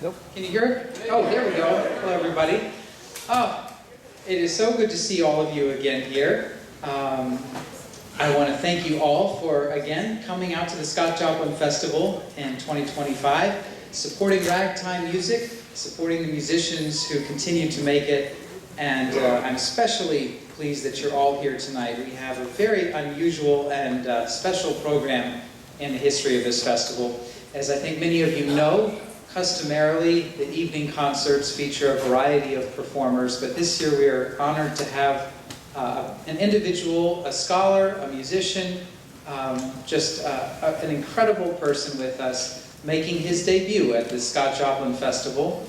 Nope. Can you hear it? Oh, there we go. Hello, everybody. Oh, it is so good to see all of you again here. I want to thank you all for, again, coming out to the Scott Joplin Festival in 2025, supporting ragtime music, supporting the musicians who continue to make it, and I'm especially pleased that you're all here tonight. We have a very unusual and special program in the history of this festival. As I think many of you know, customarily, the evening concerts feature a variety of performers, but this year we are honored to have an individual, a scholar, a musician, just an incredible person with us making his debut at the Scott Joplin Festival.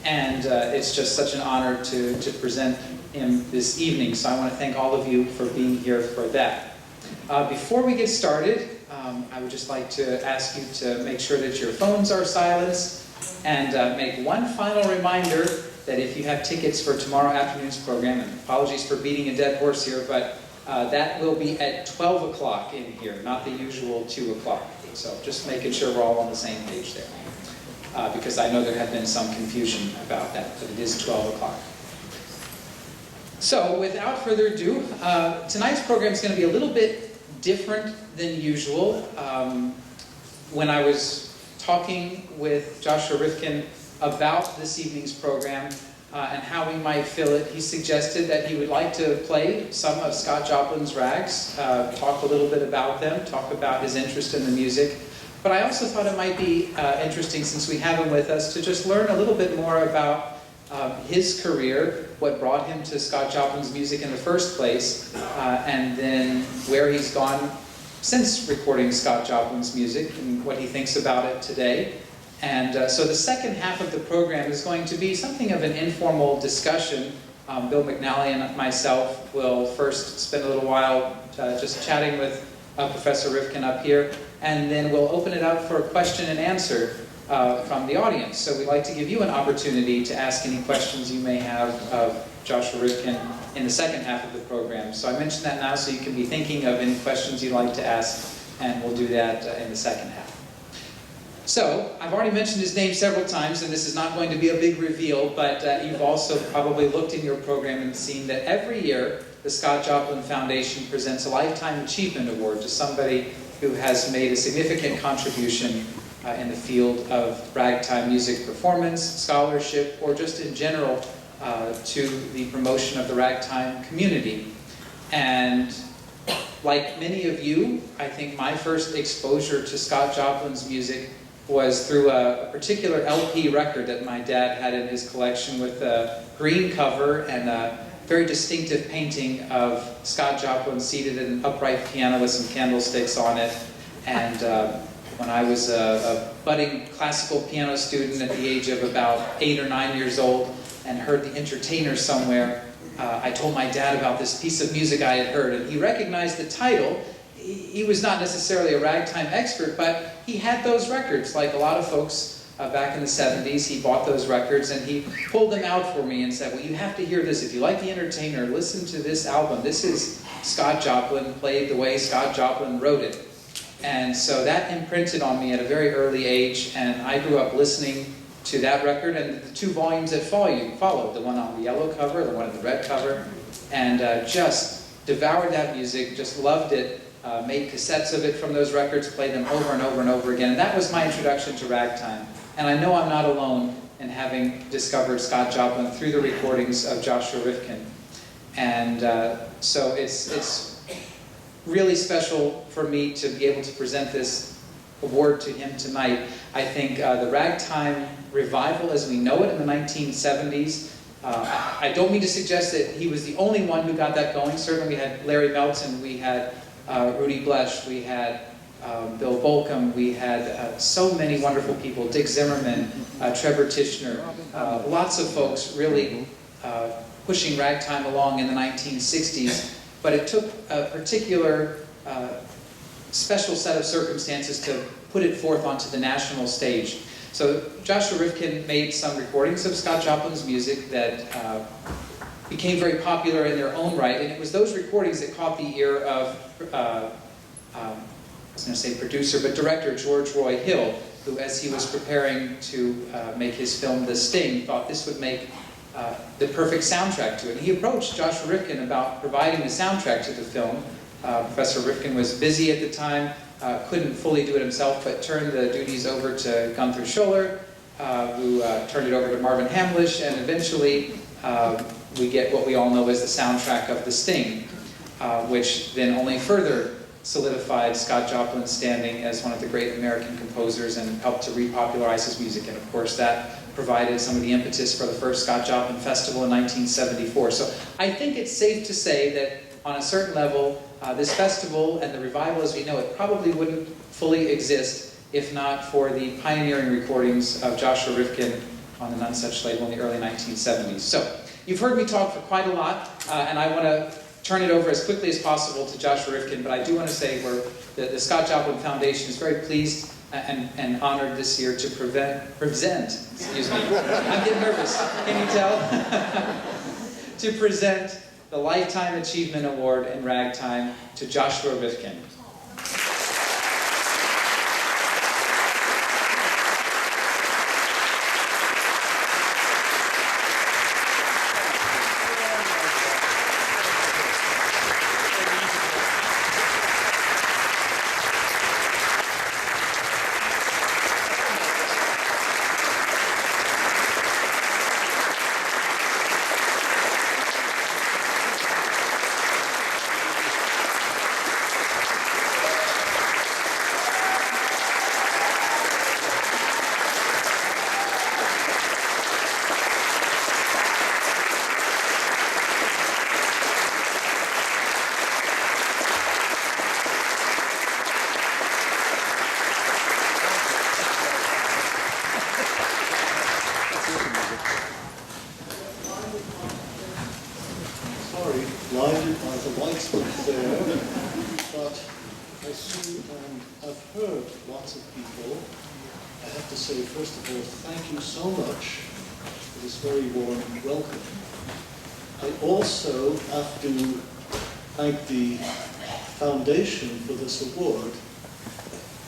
And it's just such an honor to present him this evening, so I want to thank all of you for being here for that. Before we get started, I would just like to ask you to make sure that your phones are silenced and make one final reminder that if you have tickets for tomorrow afternoon's program, and apologies for beating a dead horse here, but that will be at 12 o'clock in here, not the usual 2 o'clock. So just making sure we're all on the same page there, because I know there had been some confusion about that, but it is 12 o'clock. So without further ado, tonight's program is going to be a little bit different than usual. When I was talking with Joshua Rifkin about this evening's program and how we might fill it, he suggested that he would like to play some of Scott Joplin's rags, talk a little bit about them, talk about his interest in the music. But I also thought it might be interesting, since we have him with us, to just learn a little bit more about his career, what brought him to Scott Joplin's music in the first place, and then where he's gone since recording Scott Joplin's music and what he thinks about it today. And so the second half of the program is going to be something of an informal discussion. Bill McNally and myself will first spend a little while just chatting with Professor Rifkin up here, and then we'll open it up for a question and answer from the audience. So we'd like to give you an opportunity to ask any questions you may have of Joshua Rifkin in the second half of the program. So I mentioned that now so you can be thinking of any questions you'd like to ask, and we'll do that in the second half. So, I've already mentioned his name several times, and this is not going to be a big reveal, but you've also probably looked in your program and seen that every year the Scott Joplin Foundation presents a Lifetime Achievement Award to somebody who has made a significant contribution in the field of ragtime music performance, scholarship, or just in general to the promotion of the ragtime community. And like many of you, I think my first exposure to Scott Joplin's music was through a particular LP record that my dad had in his collection with a green cover and a very distinctive painting of Scott Joplin seated at an upright piano with some candlesticks on it. And when I was a budding classical piano student at the age of about 8 or 9 years old and heard The Entertainer somewhere, I told my dad about this piece of music I had heard, and he recognized the title. He was not necessarily a ragtime expert, but he had those records. Like a lot of folks back in the 70s, he bought those records and he pulled them out for me and said, well, you have to hear this. If you like The Entertainer, listen to this album. This is Scott Joplin played the way Scott Joplin wrote it. And so that imprinted on me at a very early age, and I grew up listening to that record and the 2 volumes that followed, the one on the yellow cover, the one on the red cover, and just devoured that music, just loved it, made cassettes of it from those records, played them over and over and over again, and that was my introduction to ragtime. And I know I'm not alone in having discovered Scott Joplin through the recordings of Joshua Rifkin. And so it's really special for me to be able to present this award to him tonight. I think the ragtime revival as we know it in the 1970s, I don't mean to suggest that he was the only one who got that going. Certainly we had Larry Melton, we had Rudy Blesch, we had Bill Bolcom, we had so many wonderful people, Dick Zimmerman, Trevor Tischner, lots of folks really pushing ragtime along in the 1960s. But it took a particular special set of circumstances to put it forth onto the national stage. So Joshua Rifkin made some recordings of Scott Joplin's music that became very popular in their own right, and it was those recordings that caught the ear of, I was going to say producer, but director George Roy Hill, who, as he was preparing to make his film The Sting, thought this would make the perfect soundtrack to it. And he approached Joshua Rifkin about providing the soundtrack to the film. Professor Rifkin was busy at the time, couldn't fully do it himself, but turned the duties over to Gunther Scholler, who turned it over to Marvin Hamlisch, and eventually we get what we all know as the soundtrack of The Sting, which then only further solidified Scott Joplin's standing as one of the great American composers and helped to repopularize his music. And of course that provided some of the impetus for the first Scott Joplin Festival in 1974. So I think it's safe to say that on a certain level, this festival and the revival as we know it probably wouldn't fully exist if not for the pioneering recordings of Joshua Rifkin on the None Such label in the early 1970s. So you've heard me talk for quite a lot, and I want to turn it over as quickly as possible to Joshua Rifkin, but I do want to say the Scott Joplin Foundation is very pleased and honored this year to present, excuse me, I'm getting nervous, can you tell? To present the Lifetime Achievement Award in Ragtime to Joshua Rifkin. Blinded by the lights up there, but I see and have heard lots of people. I have to say, first of all, thank you so much for this very warm welcome. I also have to thank the foundation for this award.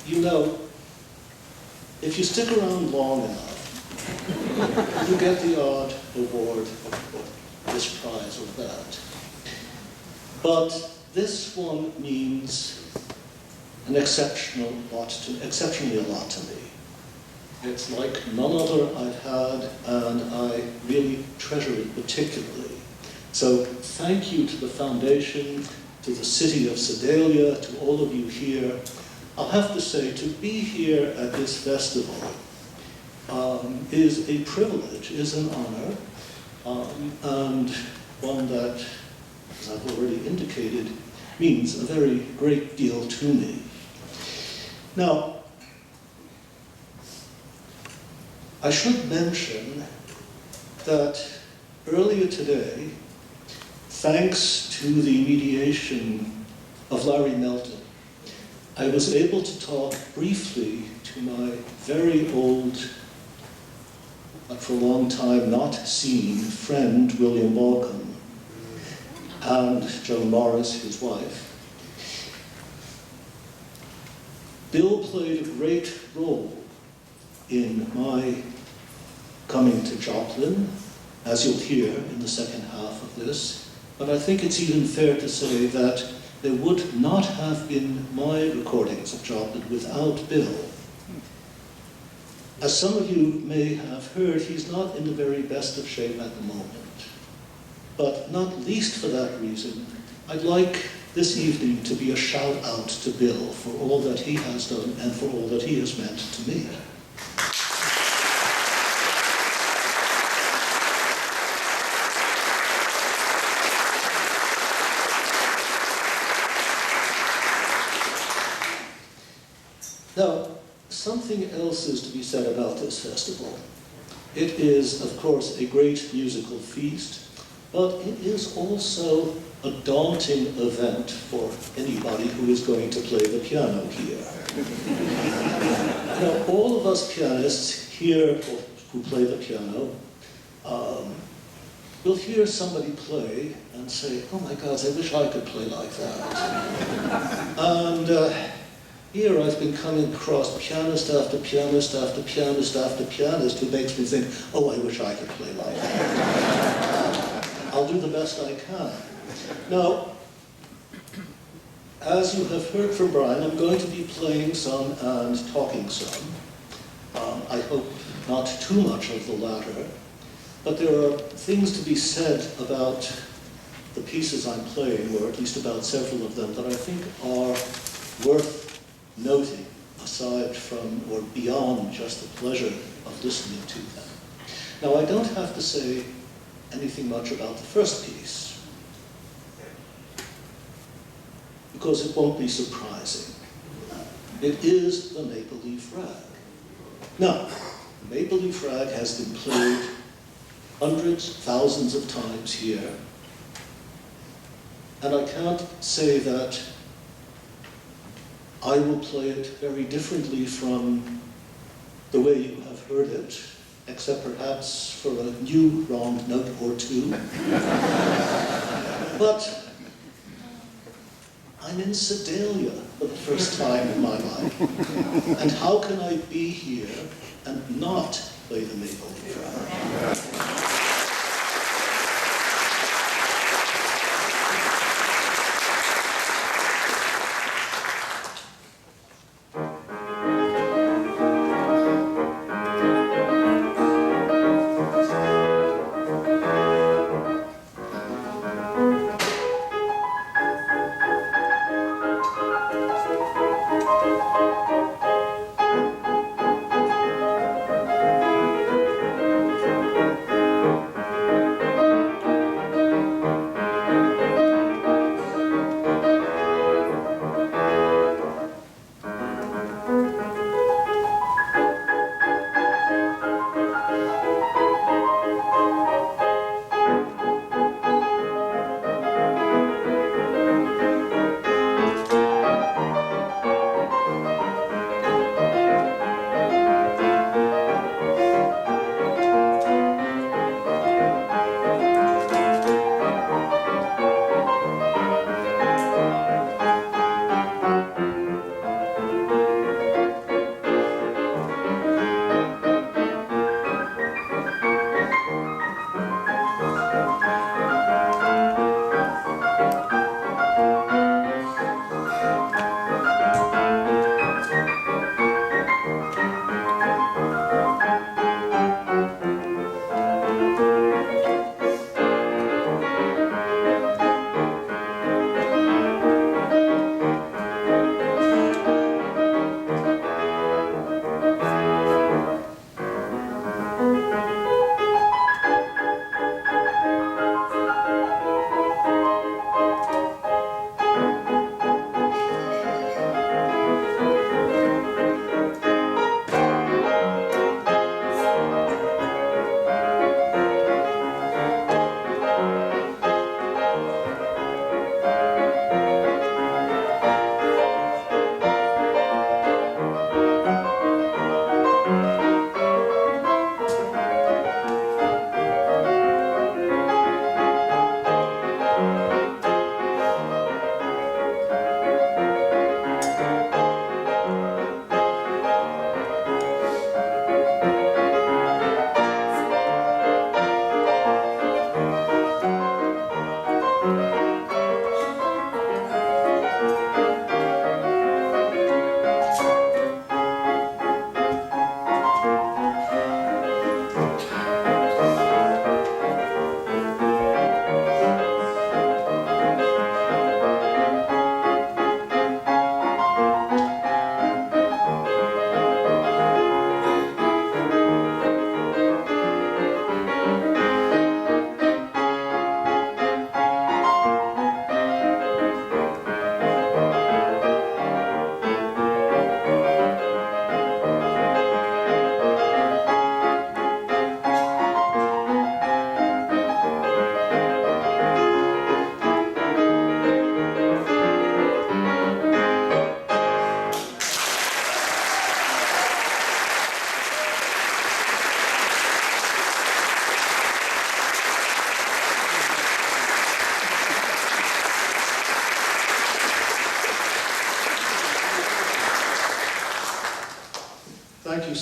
You know, if you stick around long enough, you get the odd award of this prize or that. But this one means an exceptionally a lot to me. It's like none other I've had, and I really treasure it particularly. So thank you to the foundation, to the city of Sedalia, to all of you here. I'll have to say, to be here at this festival is a privilege, is an honor, and one that, as I've already indicated, means a very great deal to me. Now, I should mention that earlier today, thanks to the mediation of Larry Melton, I was able to talk briefly to my very old, but for a long time not seen, friend William Balcom, and Joan Morris, his wife. Bill played a great role in my coming to Joplin, as you'll hear in the second half of this, but I think it's even fair to say that there would not have been my recordings of Joplin without Bill. As some of you may have heard, he's not in the very best of shape at the moment. But not least for that reason, I'd like this evening to be a shout out to Bill for all that he has done and for all that he has meant to me. Now, something else is to be said about this festival. It is, of course, a great musical feast, but it is also a daunting event for anybody who is going to play the piano here. Now, all of us pianists here who play the piano will hear somebody play and say, oh my God, I wish I could play like that. And here I've been coming across pianist after pianist after pianist after pianist who makes me think, oh, I wish I could play like that. I'll do the best I can. Now, as you have heard from Brian, I'm going to be playing some and talking some. I hope not too much of the latter, but there are things to be said about the pieces I'm playing, or at least about several of them, that I think are worth noting, aside from or beyond just the pleasure of listening to them. Now, I don't have to say anything much about the first piece, because it won't be surprising. It is the Maple Leaf Rag. Now, the Maple Leaf Rag has been played hundreds, thousands of times here, and I can't say that I will play it very differently from the way you have heard it, except perhaps for a new wrong note or two. But I'm in Sedalia for the first time in my life, and how can I be here and not play the Maple Leaf Rag?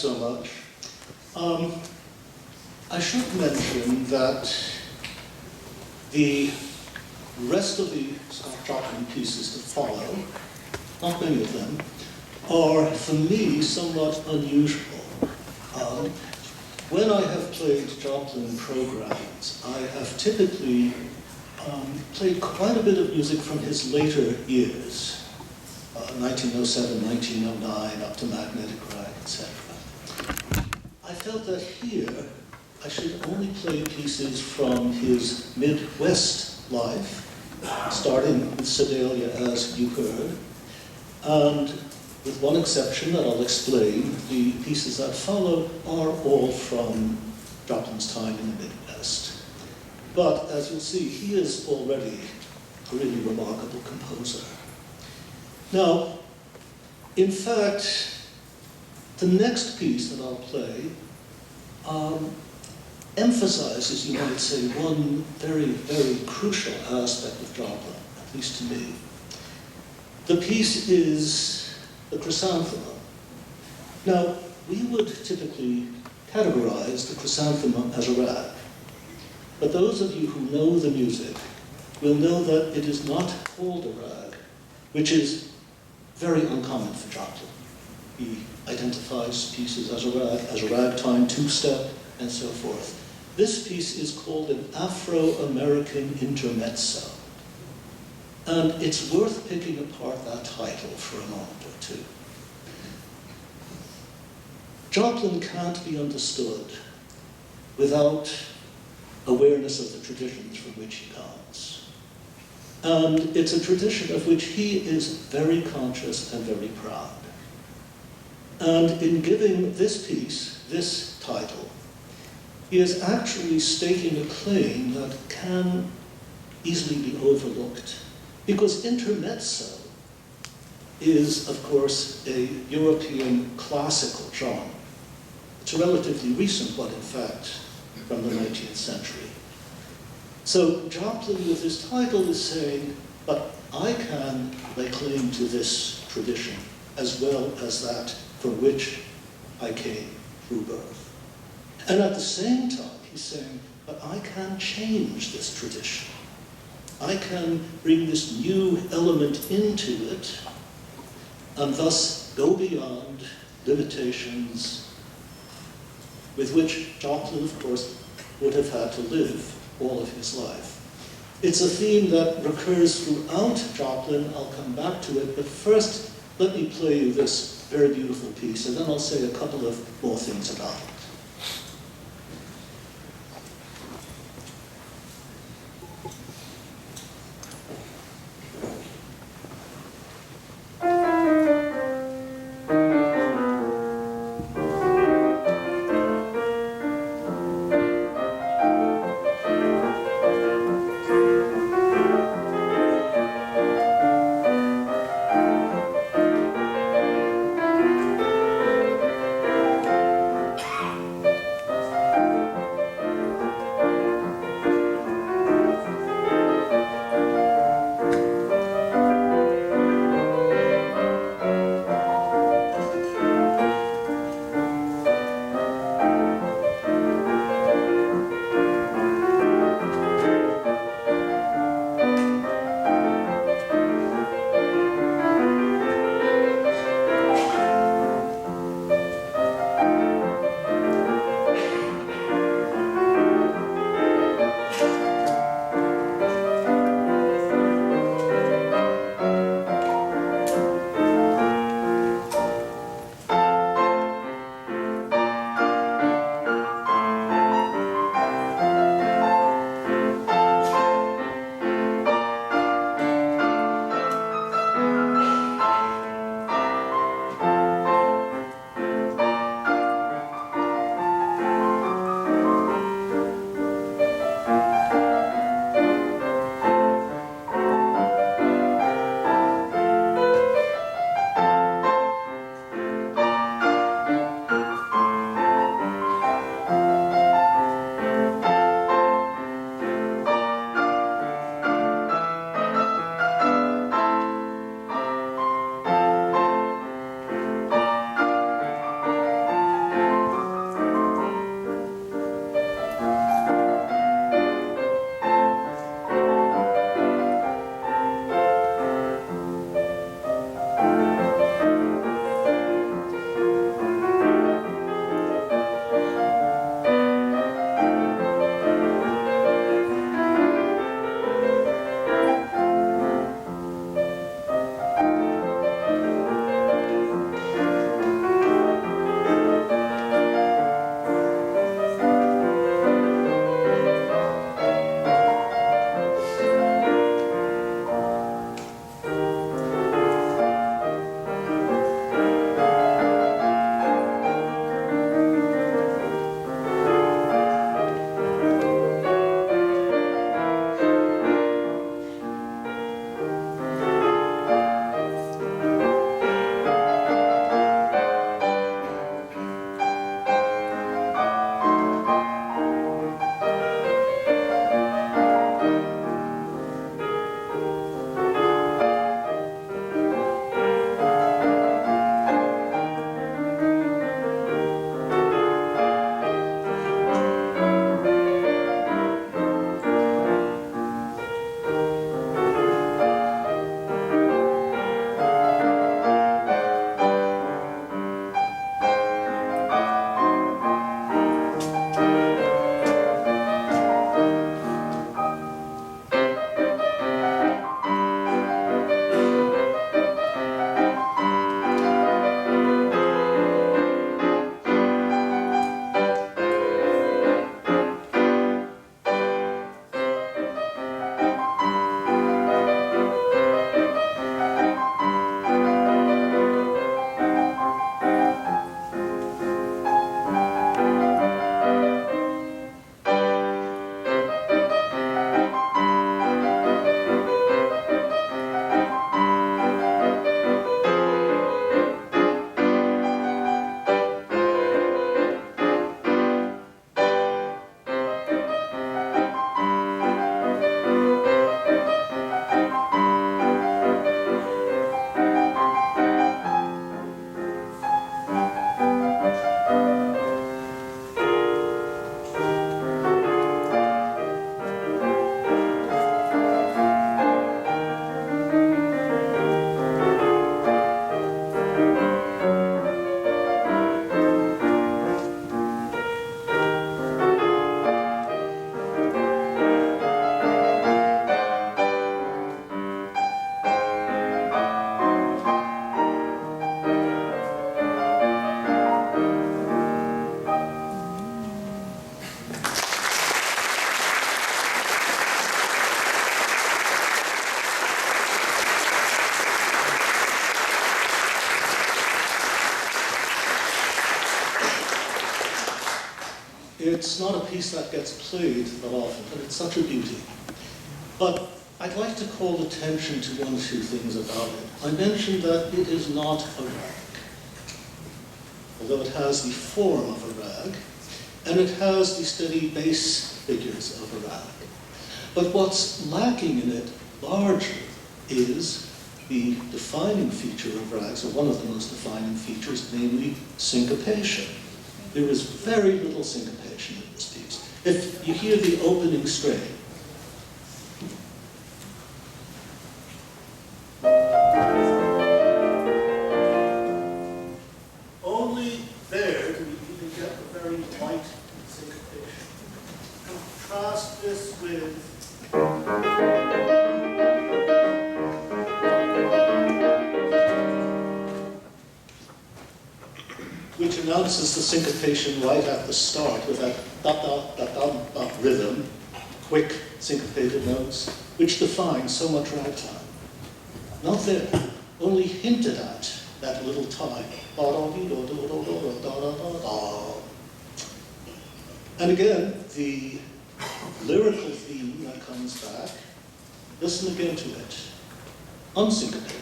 so much. I should mention that the rest of the Scott Joplin pieces to follow, not many of them, are, for me, somewhat unusual. When I have played Joplin programs, I have typically played quite a bit of music from his later years, 1907, 1909, up to Magnetic Rag, etc. I felt that here I should only play pieces from his Midwest life, starting with Sedalia, as you heard, and with one exception that I'll explain, the pieces that follow are all from Joplin's time in the Midwest. But as you'll see, he is already a really remarkable composer. Now, in fact, the next piece that I'll play emphasizes, you might say, one very, very crucial aspect of Joplin, at least to me. The piece is the chrysanthemum. Now, we would typically categorize the chrysanthemum as a rag, but those of you who know the music will know that it is not called a rag, which is very uncommon for Joplin. He identifies pieces as a ragtime, two-step, and so forth. This piece is called an Afro-American intermezzo. And it's worth picking apart that title for a moment or two. Joplin can't be understood without awareness of the traditions from which he comes. And it's a tradition of which he is very conscious and very proud. And in giving this piece, this title, he is actually stating a claim that can easily be overlooked. Because intermezzo is, of course, a European classical genre. It's a relatively recent one, in fact, from the 19th century. So Joplin, with this title, is saying, but I can lay claim to this tradition, as well as that from which I came through birth. And at the same time, he's saying, but I can change this tradition. I can bring this new element into it, and thus go beyond limitations with which Joplin, of course, would have had to live all of his life. It's a theme that recurs throughout Joplin. I'll come back to it, but first, let me play you this very beautiful piece, and then I'll say a couple of more things about it. It's not a piece that gets played that often, but it's such a beauty. But I'd like to call attention to one or two things about it. I mentioned that it is not a rag, although it has the form of a rag, and it has the steady bass figures of a rag. But what's lacking in it largely is the defining feature of rags, or one of the most defining features, namely syncopation. There is very little syncopation in this piece. If you hear the opening strain, only there do we even get a very light syncopation. Contrast this with which announces the syncopation right at the start with that da-da-da-da-da rhythm, quick syncopated notes, which define so much ragtime. Not there, only hinted at that little time. And again, the lyrical theme that comes back, listen again to it, unsyncopated.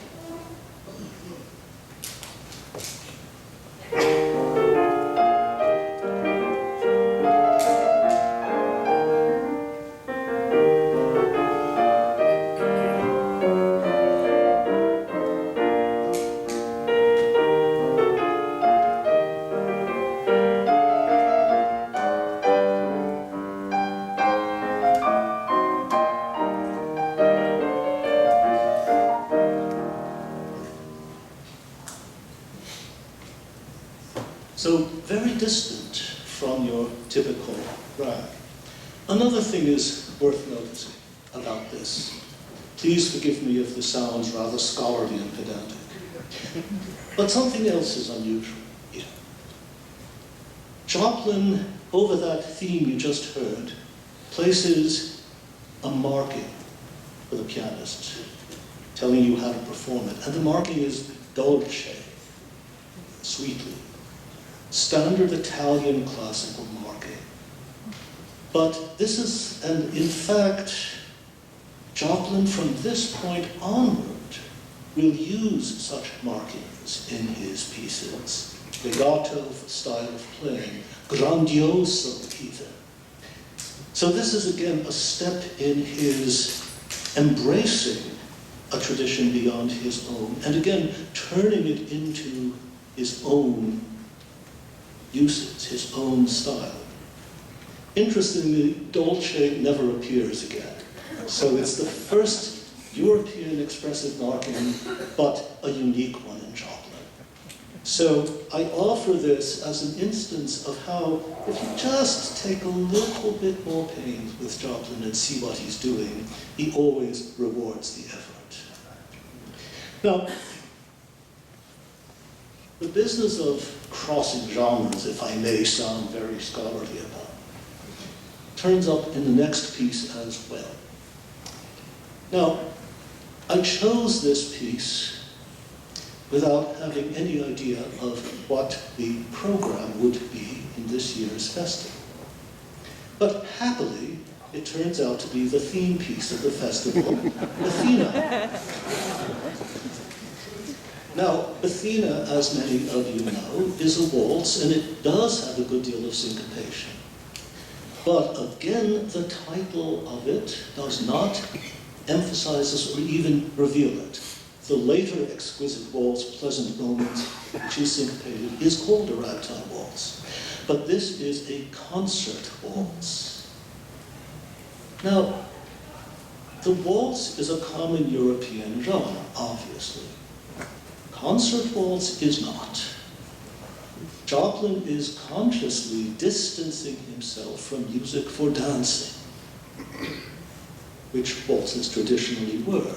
So very distant from your typical rag. Another thing is worth noticing about this. Please forgive me if this sounds rather scholarly and pedantic. But something else is unusual here. Joplin, over that theme you just heard, places a marking for the pianist, telling you how to perform it. And the marking is dolce, sweetly. Standard Italian classical marking. But this is, and in fact, Joplin from this point onward will use such markings in his pieces. Legato style of playing, grandioso even. So this is again a step in his embracing a tradition beyond his own, and again turning it into his own uses, his own style. Interestingly, dolce never appears again. So it's the first European expressive marking, but a unique one in Joplin. So I offer this as an instance of how, if you just take a little bit more pains with Joplin and see what he's doing, he always rewards the effort. Now, the business of crossing genres, if I may sound very scholarly about it, turns up in the next piece as well. Now, I chose this piece without having any idea of what the program would be in this year's festival. But happily, it turns out to be the theme piece of the festival, Athena. Now, Athena, as many of you know, is a waltz, and it does have a good deal of syncopation. But again, the title of it does not emphasize this or even reveal it. The later exquisite waltz, Pleasant Moments, which is syncopated, is called a ragtime waltz. But this is a concert waltz. Now, the waltz is a common European genre, obviously. Concert waltz is not. Joplin is consciously distancing himself from music for dancing, which waltzes traditionally were.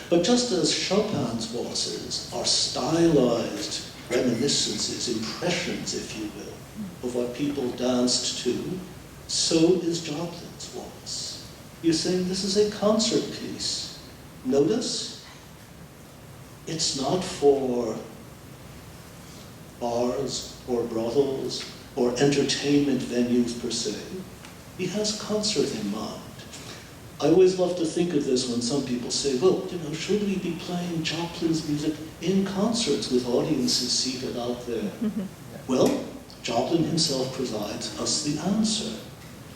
But just as Chopin's waltzes are stylized reminiscences, impressions, if you will, of what people danced to, so is Joplin's waltz. You're saying this is a concert piece. Notice, it's not for bars or brothels or entertainment venues per se. He has concert in mind. I always love to think of this when some people say, well, should we be playing Joplin's music in concerts with audiences seated out there? Well, Joplin himself provides us the answer.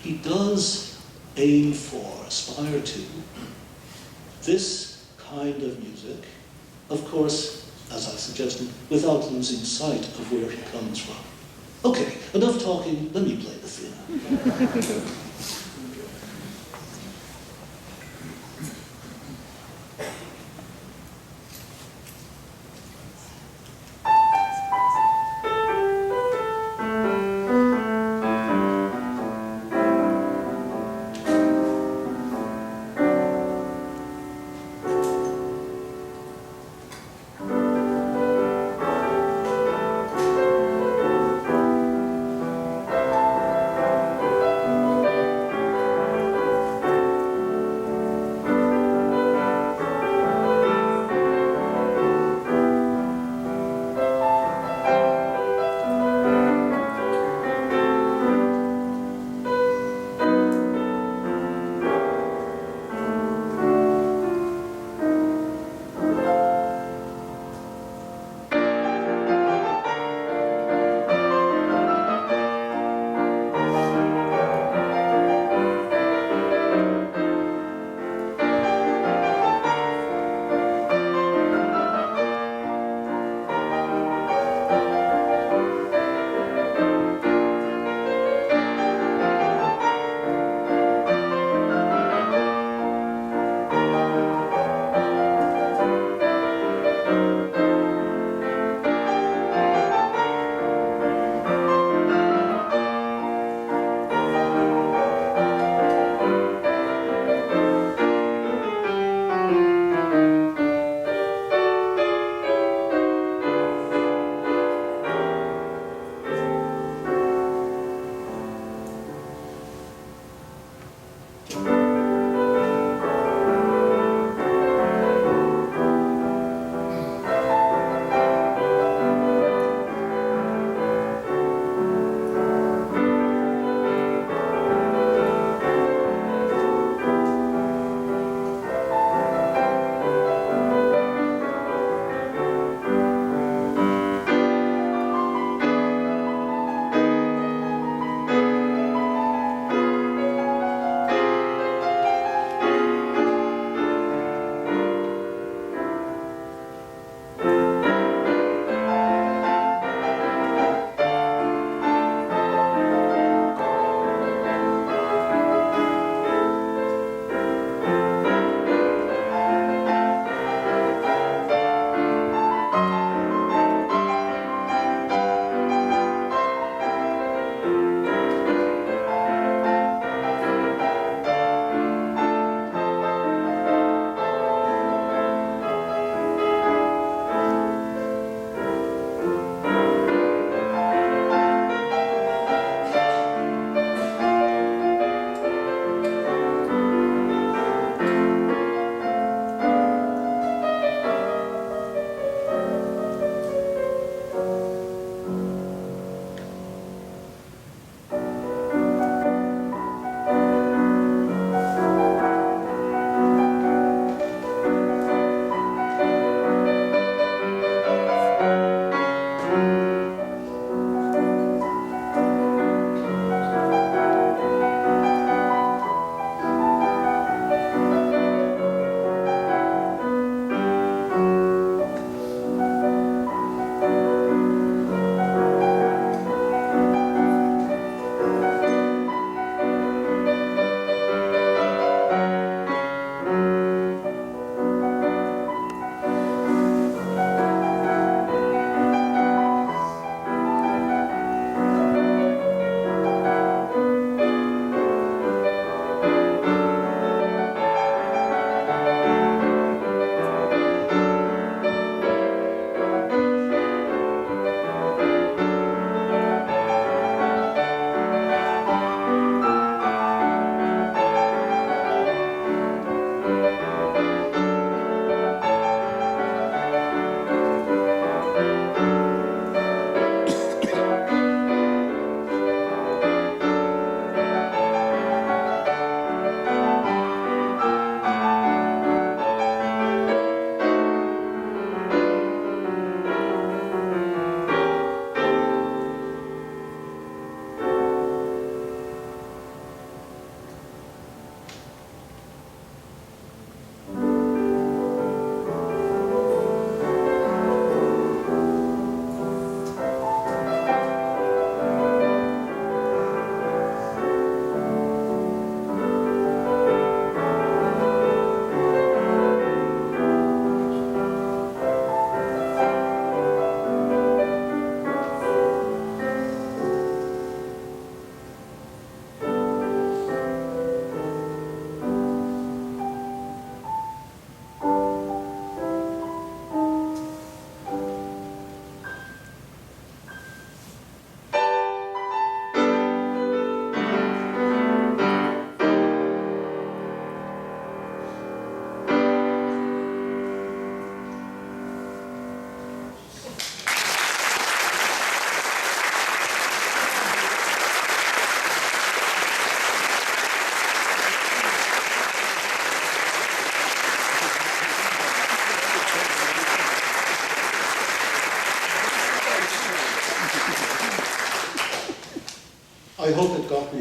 He does aim for, aspire to, this kind of music, of course, as I suggested, without losing sight of where he comes from. Okay, enough talking, let me play the theme.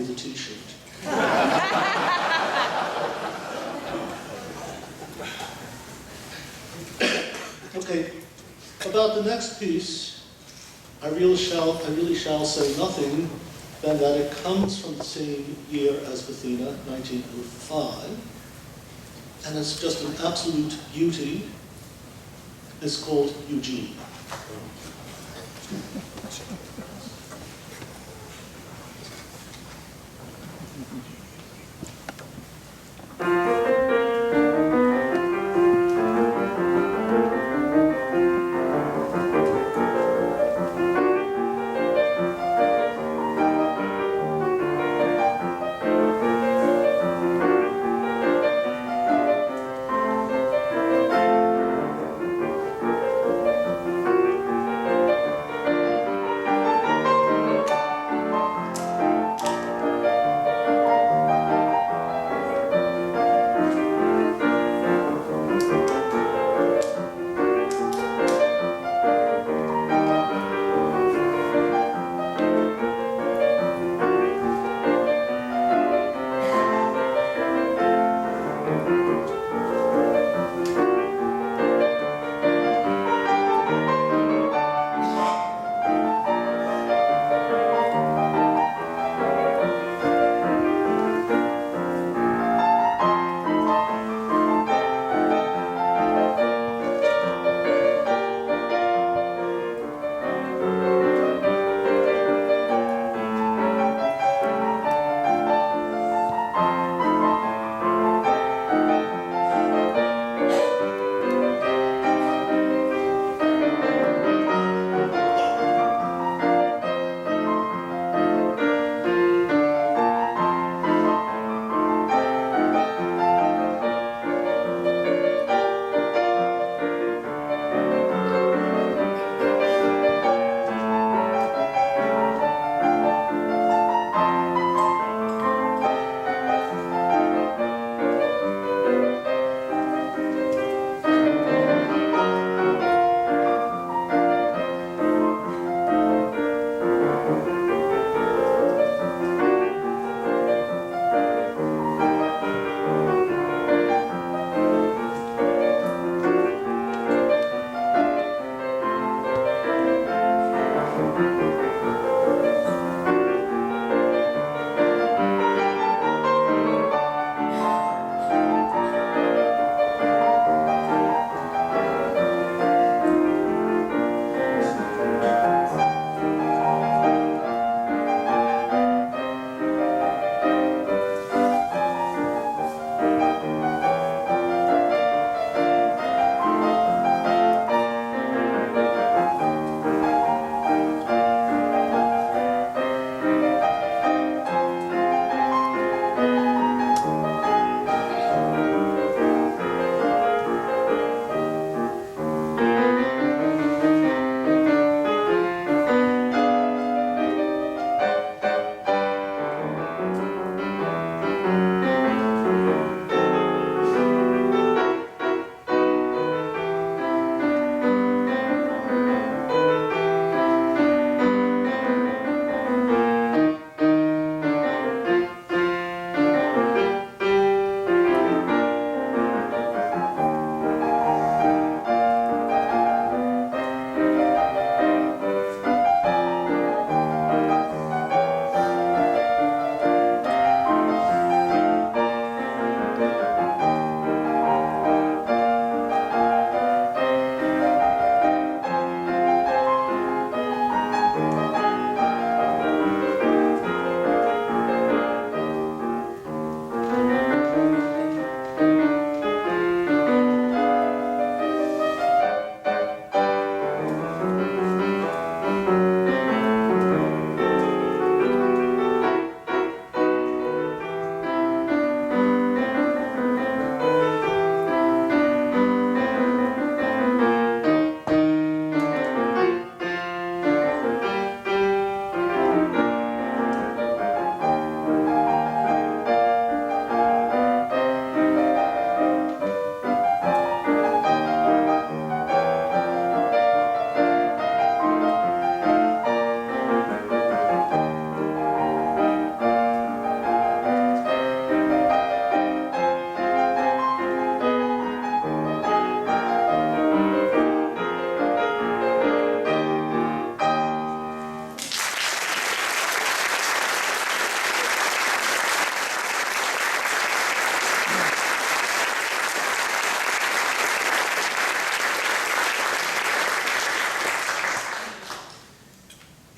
the t-shirt. Okay, about the next piece, I really shall say nothing than that it comes from the same year as Athena, 1905, and it's just an absolute beauty. It's called Eugene.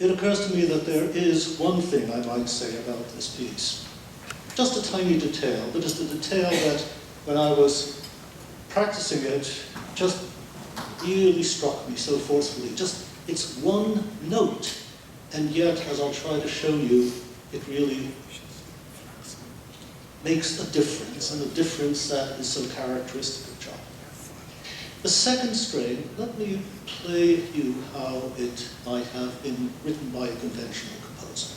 it occurs to me that there is one thing I might say about this piece. Just a tiny detail, but it's the detail that when I was practicing it, just really struck me so forcefully. Just, it's one note, and yet, as I'll try to show you, it really makes a difference, and a difference that is so characteristic of Joplin. The second strain, let me play you how it might have been written by a conventional composer.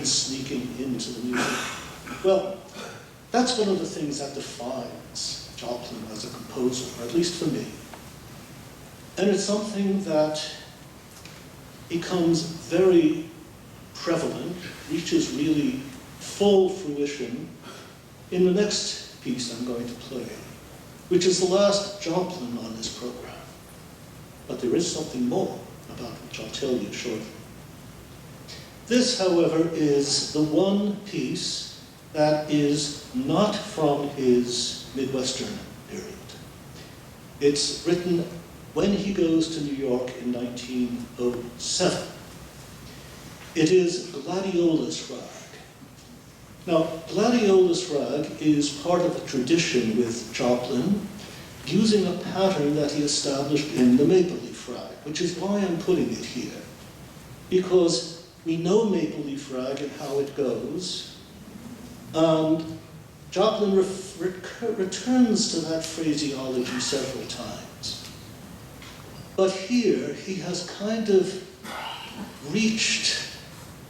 Sneaking into the music. Well, that's one of the things that defines Joplin as a composer, or at least for me. And it's something that becomes very prevalent, reaches really full fruition in the next piece I'm going to play, which is the last Joplin on this program. But there is something more about which I'll tell you shortly. This, however, is the one piece that is not from his Midwestern period. It's written when he goes to New York in 1907. It is Gladiolus Rag. Now, Gladiolus Rag is part of a tradition with Joplin, using a pattern that he established in the Maple Leaf Rag, which is why I'm putting it here. Because we know Maple Leaf Rag and how it goes, and Joplin returns to that phraseology several times. But here, he has kind of reached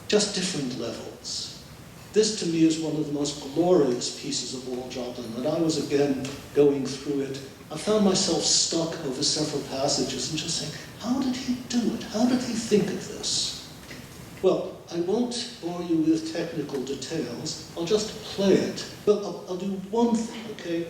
just different levels. This, to me, is one of the most glorious pieces of all Joplin, and I was, again, going through it. I found myself stuck over several passages and just saying, how did he do it? How did he think of this? Well, I won't bore you with technical details. I'll just play it. Well, I'll do one thing, okay?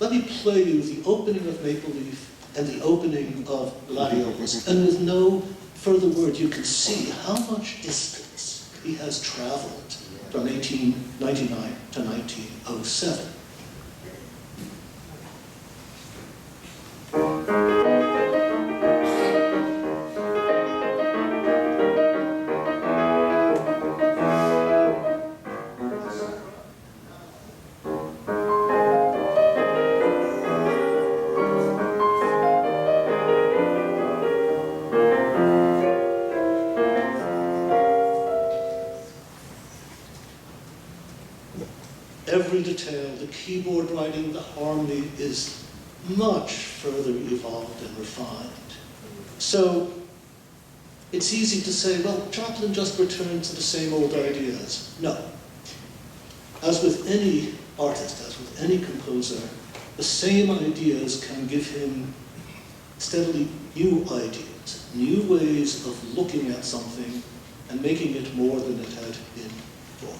Let me play you the opening of Maple Leaf and the opening of Gladiolus. And with no further word, you can see how much distance he has traveled from 1899 to 1907. Every detail, the keyboard writing, the harmony is much further evolved and refined. So it's easy to say, well, Joplin just returned to the same old ideas. No. As with any artist, as with any composer, the same ideas can give him steadily new ideas, new ways of looking at something and making it more than it had been before.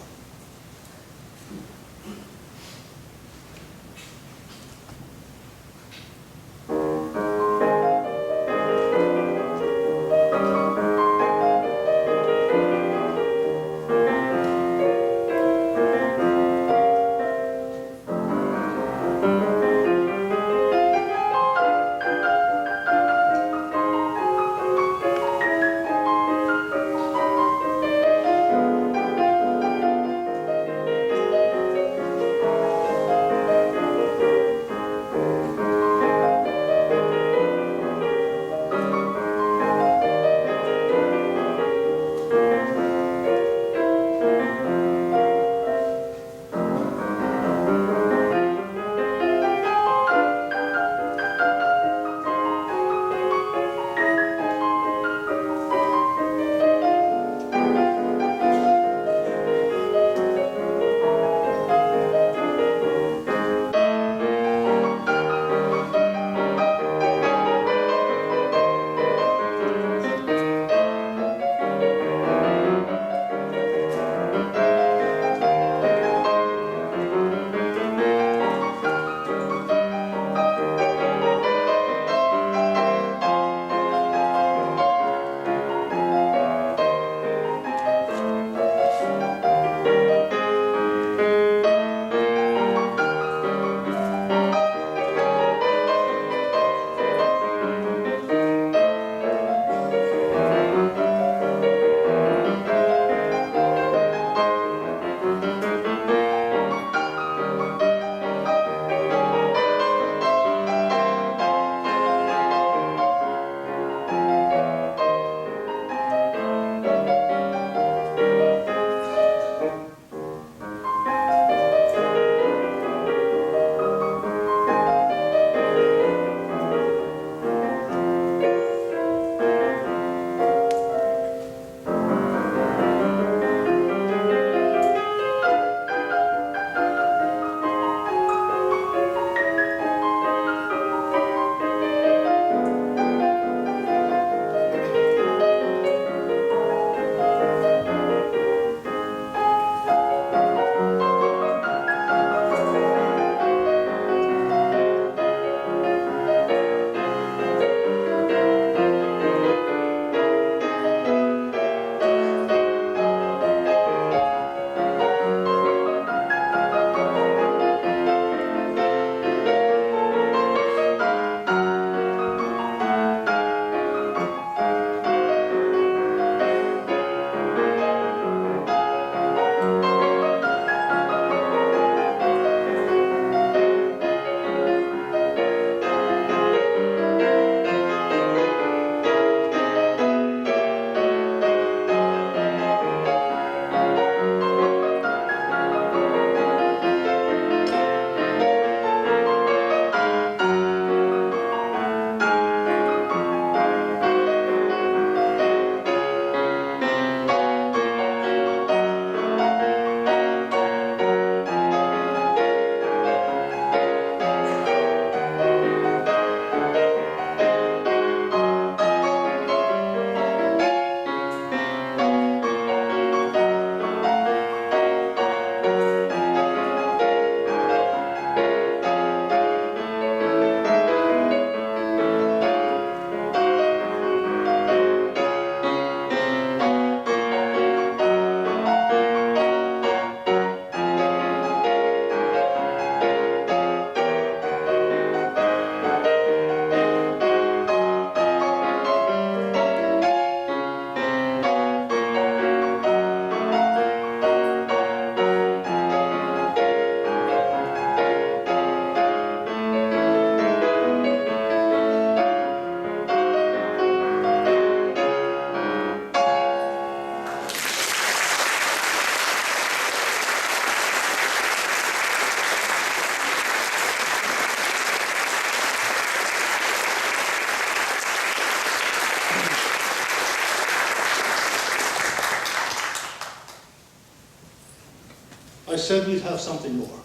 said we'd have something more.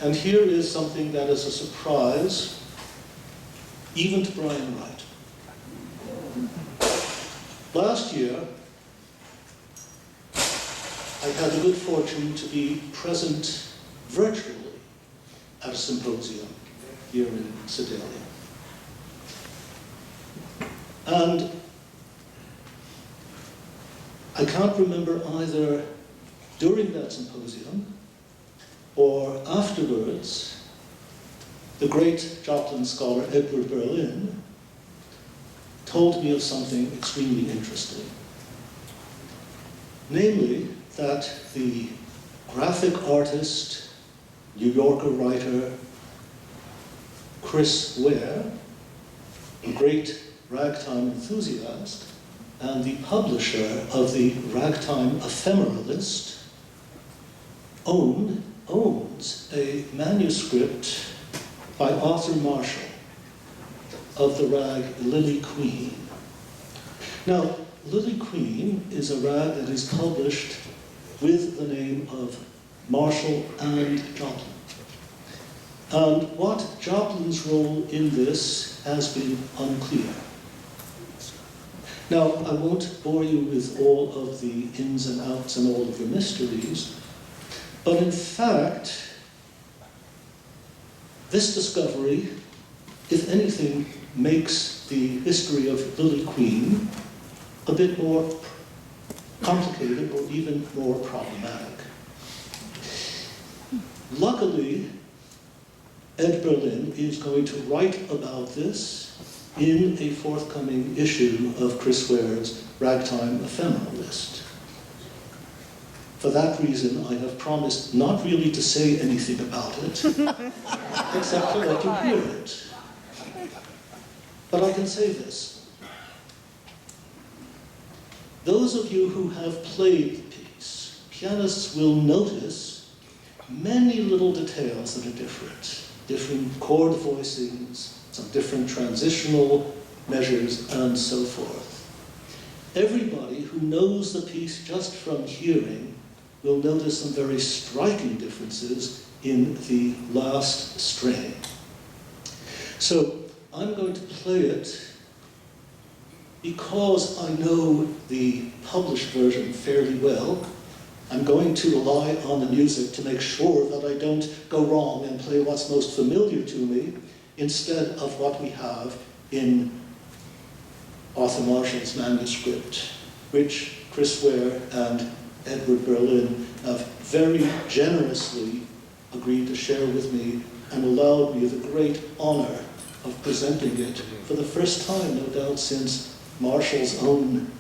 And here is something that is a surprise, even to Brian Wright. Last year, I had the good fortune to be present virtually at a symposium here in Sedalia. And I can't remember either during that symposium or afterwards, the great Joplin scholar Edward Berlin told me of something extremely interesting. Namely, that the graphic artist, New Yorker writer, Chris Ware, a great ragtime enthusiast, and the publisher of the Ragtime Ephemeralist, owns a manuscript by Arthur Marshall of the rag Lily Queen. Now, Lily Queen is a rag that is published with the name of Marshall and Joplin. And what Joplin's role in this has been unclear. Now, I won't bore you with all of the ins and outs and all of the mysteries, but in fact, this discovery, if anything, makes the history of Lily Queen a bit more complicated or even more problematic. Luckily, Ed Berlin is going to write about this in a forthcoming issue of Chris Ware's Ragtime Ephemeralist. For that reason, I have promised not really to say anything about it, except to let you hear it. But I can say this. Those of you who have played the piece, pianists will notice many little details that are different. Different chord voicings, some different transitional measures, and so forth. Everybody who knows the piece just from hearing will notice some very striking differences in the last strain. So I'm going to play it because I know the published version fairly well. I'm going to rely on the music to make sure that I don't go wrong and play what's most familiar to me instead of what we have in Arthur Marshall's manuscript, which Chris Ware and Edward Berlin have very generously agreed to share with me and allowed me the great honor of presenting it for the first time, no doubt, since Marshall's own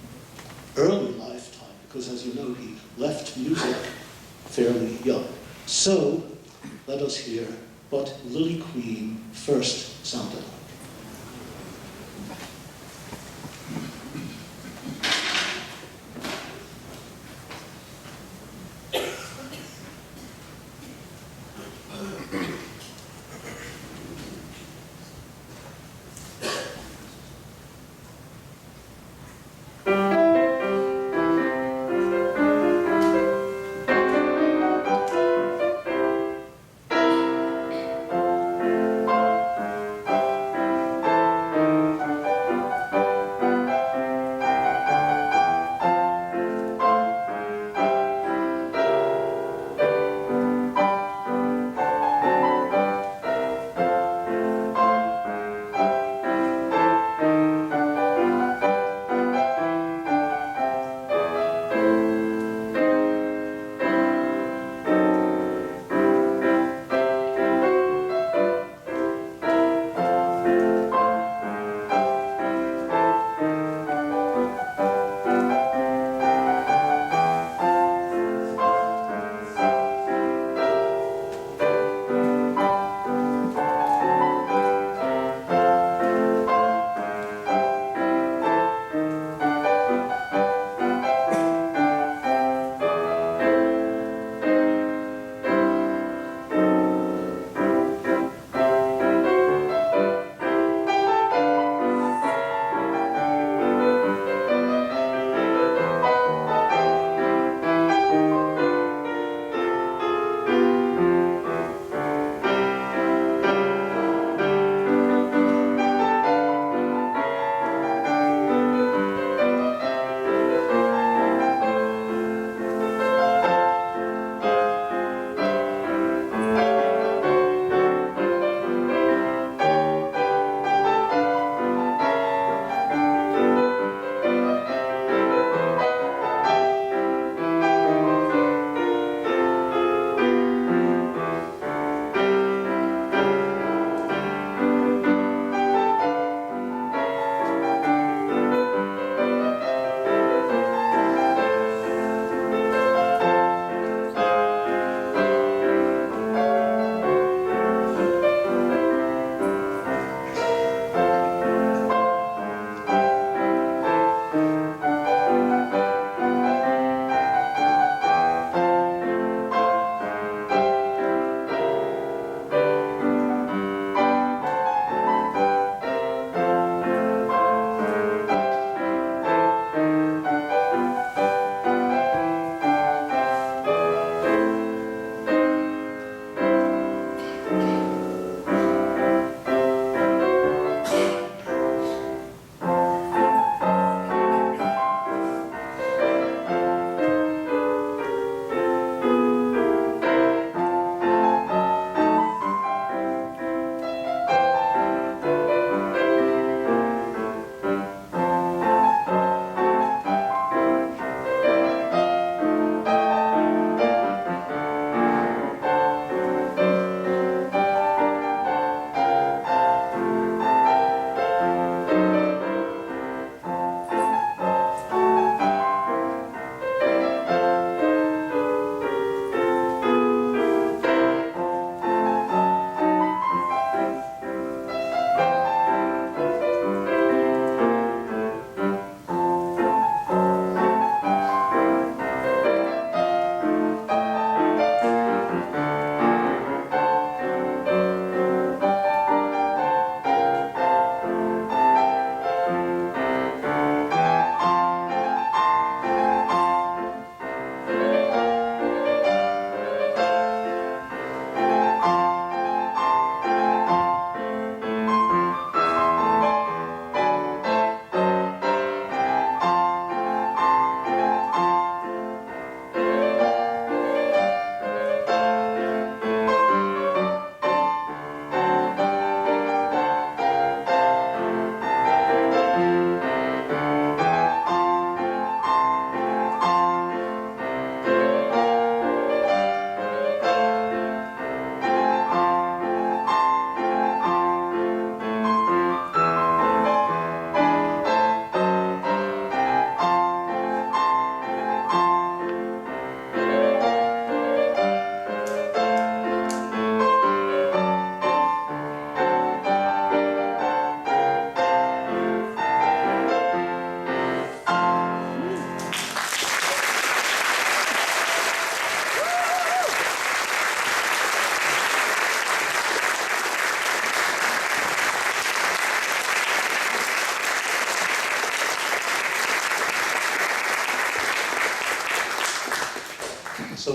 early lifetime, because as you know, he left music fairly young. So, let us hear what Lily Queen first sounded like.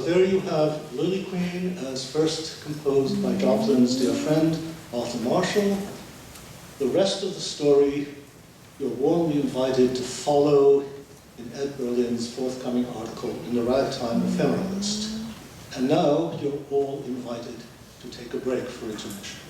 there you have Lily Queen, as first composed by Joplin's dear friend, Arthur Marshall. The rest of the story, you're warmly invited to follow in Ed Berlin's forthcoming article in the Ragtime Ephemeralist. And now you're all invited to take a break for intermission.